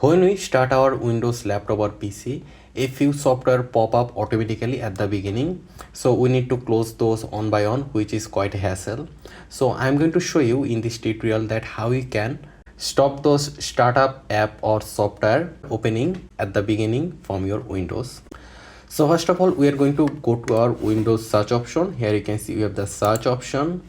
When we start our Windows laptop or PC, a few software pop up automatically at the beginning. So we need to close those one by one, which is quite a hassle. So I'm going to show you in this tutorial that how you can stop those startup app or software opening at the beginning from your Windows. So first of all, we are going to go to our Windows search option. Here you can see we have the search option.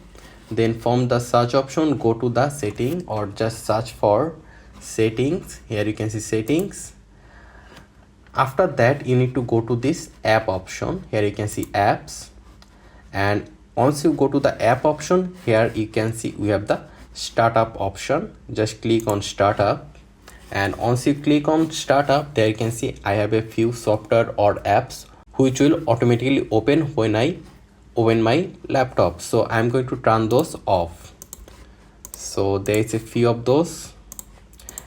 Then from the search option, go to the setting or just search for settings. Here you can see settings. After that, you need to go to this app option. Here you can see apps. And once you go to the app option, here you can see we have the startup option. Just click on startup. And once you click on startup, there you can see I have a few software or apps which will automatically open when I open my laptop. So I'm going to turn those off. So there is a few of those,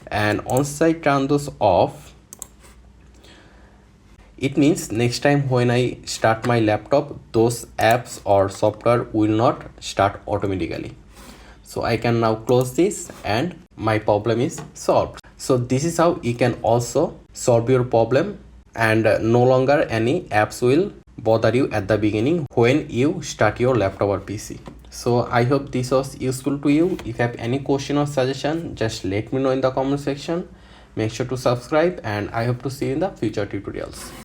and once I turn those off, it means next time when I start my laptop, those apps or software will not start automatically. So I can now close this and my problem is solved. So this is how you can also solve your problem, and no longer any apps will bother you at the beginning when you start your laptop or PC. So I hope this was useful to you. If you have any question or suggestion, just let me know in the comment section. Make sure to subscribe, and I hope to see you in the future tutorials.